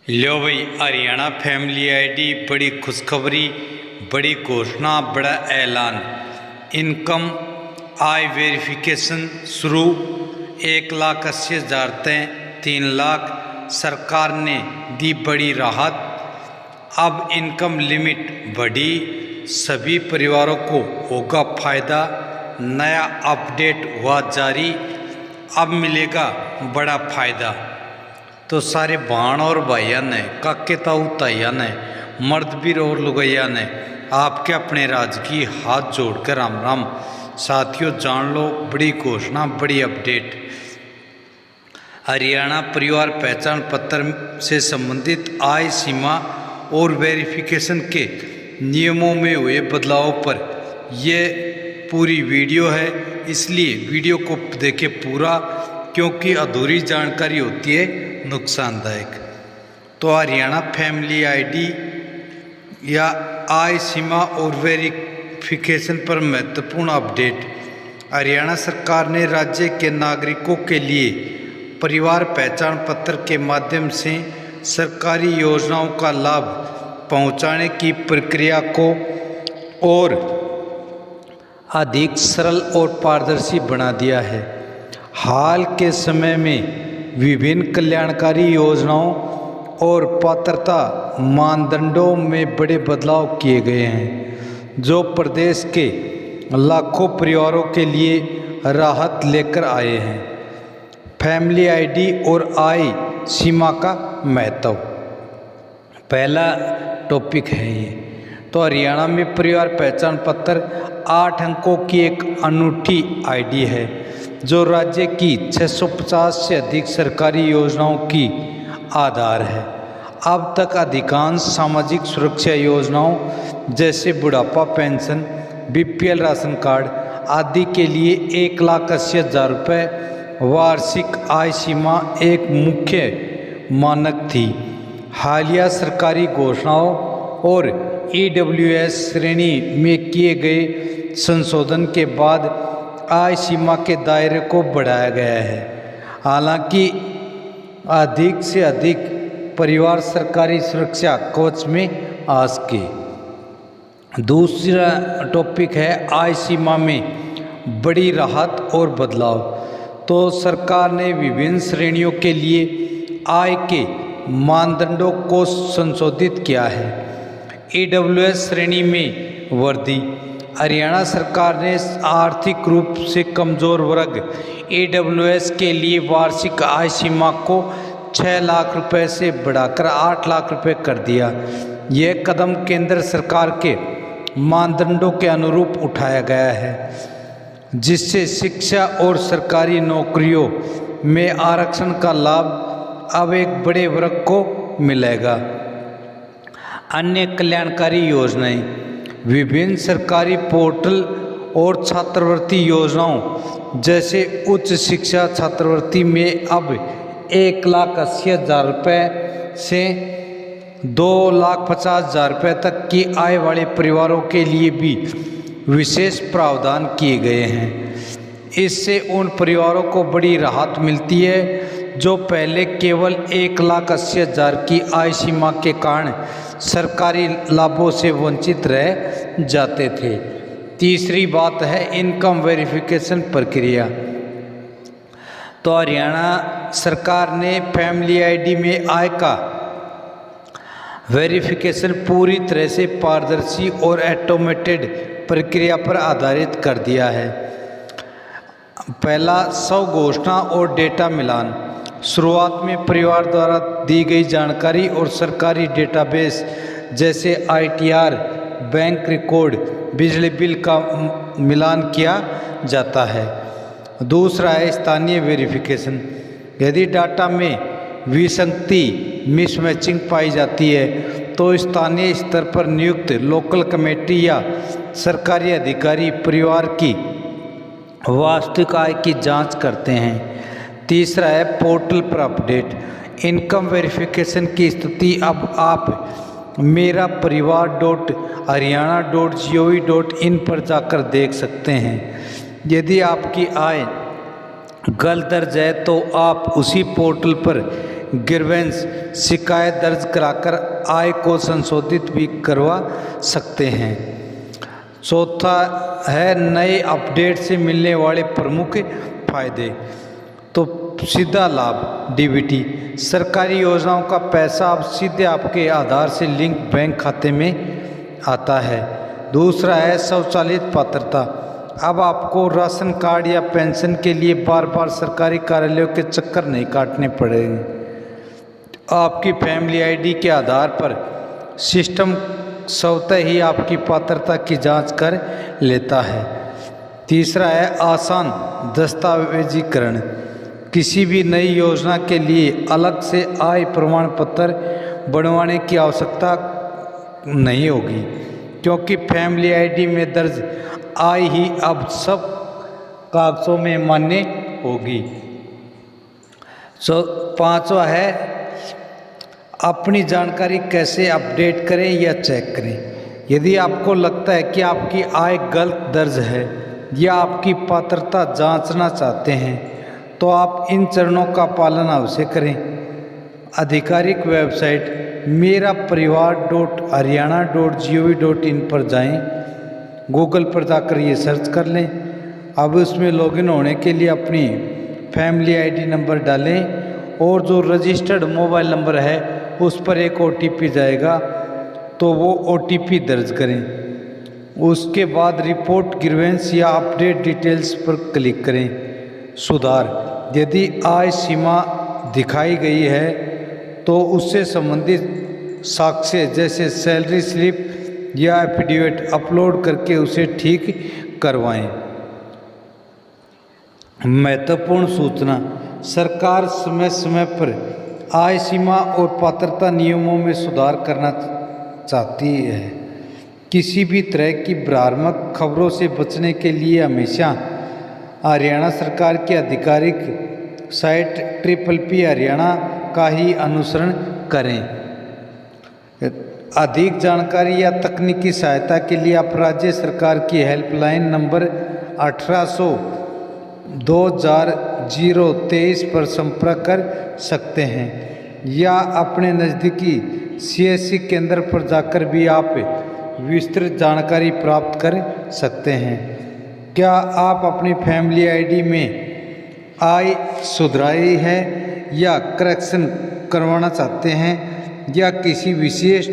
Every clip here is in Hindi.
लो भाई, हरियाणा फैमिली आईडी बड़ी खुशखबरी, बड़ी घोषणा, बड़ा ऐलान। इनकम आय वेरिफिकेशन शुरू। 1,80,000 से 3 लाख। सरकार ने दी बड़ी राहत। अब इनकम लिमिट बढ़ी, सभी परिवारों को होगा फायदा। नया अपडेट हुआ जारी, अब मिलेगा बड़ा फायदा। तो सारे भाण और भाइयों ने, काके ताऊ ताइया ने, मर्द वीर और लुगैया ने आपके अपने राजकीय हाथ जोड़कर राम राम। साथियों, जान लो बड़ी घोषणा, बड़ी अपडेट। हरियाणा परिवार पहचान पत्र से संबंधित आय सीमा और वेरिफिकेशन के नियमों में हुए बदलावों पर यह पूरी वीडियो है, इसलिए वीडियो को देखें पूरा, क्योंकि अधूरी जानकारी होती है नुकसानदायक। तो हरियाणा फैमिली आईडी या आय सीमा और वेरिफिकेशन पर महत्वपूर्ण अपडेट। हरियाणा सरकार ने राज्य के नागरिकों के लिए परिवार पहचान पत्र के माध्यम से सरकारी योजनाओं का लाभ पहुंचाने की प्रक्रिया को और अधिक सरल और पारदर्शी बना दिया है। हाल के समय में विभिन्न कल्याणकारी योजनाओं और पात्रता मानदंडों में बड़े बदलाव किए गए हैं, जो प्रदेश के लाखों परिवारों के लिए राहत लेकर आए हैं। फैमिली आईडी और आय सीमा का महत्व, पहला टॉपिक है ये। तो हरियाणा में परिवार पहचान पत्र 8 अंकों की एक अनूठी आईडी है, जो राज्य की 650 से अधिक सरकारी योजनाओं की आधार है। अब तक अधिकांश सामाजिक सुरक्षा योजनाओं जैसे बुढ़ापा पेंशन, बीपीएल राशन कार्ड आदि के लिए 1,80,000 रुपये वार्षिक आय सीमा एक मुख्य मानक थी। हालिया सरकारी घोषणाओं और ईडब्ल्यूएस श्रेणी में किए गए संशोधन के बाद आय सीमा के दायरे को बढ़ाया गया है। हालांकि अधिक से अधिक परिवार सरकारी सुरक्षा कवच में आ सके। दूसरा टॉपिक है आय सीमा में बड़ी राहत और बदलाव। तो सरकार ने विभिन्न श्रेणियों के लिए आय के मानदंडों को संशोधित किया है। ईडब्ल्यूएस श्रेणी में वृद्धि। हरियाणा सरकार ने आर्थिक रूप से कमजोर वर्ग ईडब्ल्यूएस के लिए वार्षिक आय सीमा को 6 लाख रुपए से बढ़ाकर 8 लाख रुपए कर दिया। यह कदम केंद्र सरकार के मानदंडों के अनुरूप उठाया गया है, जिससे शिक्षा और सरकारी नौकरियों में आरक्षण का लाभ अब एक बड़े वर्ग को मिलेगा। अन्य कल्याणकारी योजनाएं। विभिन्न सरकारी पोर्टल और छात्रवृत्ति योजनाओं जैसे उच्च शिक्षा छात्रवृत्ति में अब 1,80,000 रुपये से 2,50,000 रुपये तक की आय वाले परिवारों के लिए भी विशेष प्रावधान किए गए हैं। इससे उन परिवारों को बड़ी राहत मिलती है जो पहले केवल 1,80,000 की आय सीमा के कारण सरकारी लाभों से वंचित रह जाते थे। तीसरी बात है इनकम वेरिफिकेशन प्रक्रिया। तो हरियाणा सरकार ने फैमिली आईडी में आय का वेरिफिकेशन पूरी तरह से पारदर्शी और ऑटोमेटेड प्रक्रिया पर आधारित कर दिया है। पहला, स्वघोषणा और डेटा मिलान। शुरुआत में परिवार द्वारा दी गई जानकारी और सरकारी डेटाबेस जैसे आईटीआर, बैंक रिकॉर्ड, बिजली बिल का मिलान किया जाता है। दूसरा है स्थानीय वेरिफिकेशन। यदि डाटा में विसंगति मिसमैचिंग पाई जाती है तो स्थानीय स्तर पर नियुक्त लोकल कमेटी या सरकारी अधिकारी परिवार की वास्तविक आय की जांच करते हैं। तीसरा है पोर्टल पर अपडेट। इनकम वेरिफिकेशन की स्थिति अब आप मेरा परिवार.हरियाणा.gov.in पर जाकर देख सकते हैं। यदि आपकी आय गलत दर्ज है तो आप उसी पोर्टल पर ग्रीवेंस शिकायत दर्ज कराकर आय को संशोधित भी करवा सकते हैं। चौथा है नए अपडेट से मिलने वाले प्रमुख फायदे। तो सीधा लाभ डीबीटी, सरकारी योजनाओं का पैसा अब सीधे आपके आधार से लिंक बैंक खाते में आता है। दूसरा है स्वचालित पात्रता, अब आपको राशन कार्ड या पेंशन के लिए बार बार सरकारी कार्यालयों के चक्कर नहीं काटने पड़ेंगे। आपकी फैमिली आईडी के आधार पर सिस्टम स्वतः ही आपकी पात्रता की जांच कर लेता है। तीसरा है आसान दस्तावेजीकरण, किसी भी नई योजना के लिए अलग से आय प्रमाण पत्र बनवाने की आवश्यकता नहीं होगी, क्योंकि फैमिली आईडी में दर्ज आय ही अब सब कागजों में मान्य होगी। पांचवा है अपनी जानकारी कैसे अपडेट करें या चेक करें। यदि आपको लगता है कि आपकी आय गलत दर्ज है या आपकी पात्रता जांचना चाहते हैं तो आप इन चरणों का पालन अवश्य करें। आधिकारिक वेबसाइट meraParivar.haryana.gov.in पर जाएं, गूगल पर जाकर ये सर्च कर लें। अब उसमें लॉगिन होने के लिए अपनी फैमिली आईडी नंबर डालें और जो रजिस्टर्ड मोबाइल नंबर है उस पर एक OTP जाएगा, तो वो OTP दर्ज करें। उसके बाद रिपोर्ट ग्रीवेंस या अपडेट डिटेल्स पर क्लिक करें। सुधार, यदि आय सीमा दिखाई गई है तो उससे संबंधित साक्ष्य जैसे सैलरी स्लिप या एफिडेविट अपलोड करके उसे ठीक करवाएं। महत्वपूर्ण सूचना, सरकार समय समय पर आय सीमा और पात्रता नियमों में सुधार करना चाहती है। किसी भी तरह की भ्रामक खबरों से बचने के लिए हमेशा हरियाणा सरकार की आधिकारिक साइट PPP हरियाणा का ही अनुसरण करें। अधिक जानकारी या तकनीकी सहायता के लिए आप राज्य सरकार की हेल्पलाइन नंबर 1800-2023 पर संपर्क कर सकते हैं या अपने नज़दीकी CSC केंद्र पर जाकर भी आप विस्तृत जानकारी प्राप्त कर सकते हैं। क्या आप अपनी फैमिली आईडी में आय सुधराई है या करेक्शन करवाना चाहते हैं या किसी विशेष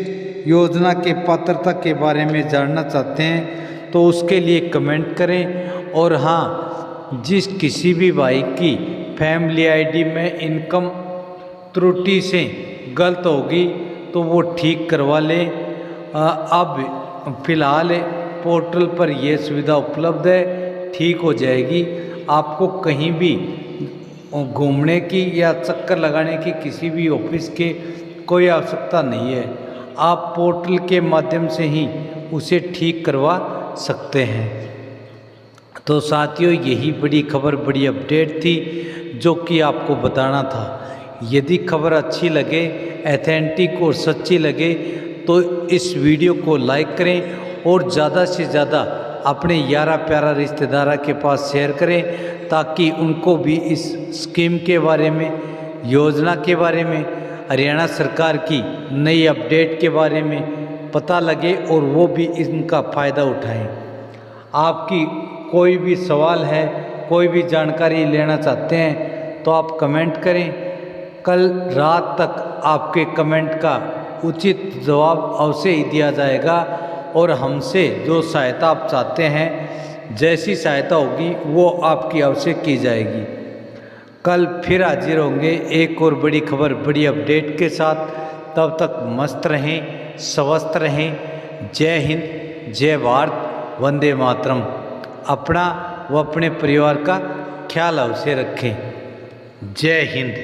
योजना के पात्रता के बारे में जानना चाहते हैं तो उसके लिए कमेंट करें। और हाँ, जिस किसी भी भाई की फैमिली आईडी में इनकम त्रुटि से गलत होगी तो वो ठीक करवा लें। अब फिलहाल पोर्टल पर यह सुविधा उपलब्ध है, ठीक हो जाएगी। आपको कहीं भी घूमने की या चक्कर लगाने की किसी भी ऑफिस के कोई आवश्यकता नहीं है, आप पोर्टल के माध्यम से ही उसे ठीक करवा सकते हैं। तो साथियों, यही बड़ी खबर, बड़ी अपडेट थी जो कि आपको बताना था। यदि खबर अच्छी लगे, ऑथेंटिक और सच्ची लगे तो इस वीडियो को लाइक करें और ज़्यादा से ज़्यादा अपने यारा प्यारा रिश्तेदार के पास शेयर करें, ताकि उनको भी इस स्कीम के बारे में, योजना के बारे में, हरियाणा सरकार की नई अपडेट के बारे में पता लगे और वो भी इनका फ़ायदा उठाएं। आपकी कोई भी सवाल है, कोई भी जानकारी लेना चाहते हैं तो आप कमेंट करें। कल रात तक आपके कमेंट का उचित जवाब अवश्य ही दिया जाएगा और हमसे जो सहायता आप चाहते हैं, जैसी सहायता होगी वो आपकी अवश्य की जाएगी। कल फिर हाजिर होंगे एक और बड़ी खबर, बड़ी अपडेट के साथ। तब तक मस्त रहें, स्वस्थ रहें। जय हिंद, जय भारत, वंदे मातरम। अपना व अपने परिवार का ख्याल अवश्य रखें। जय हिंद।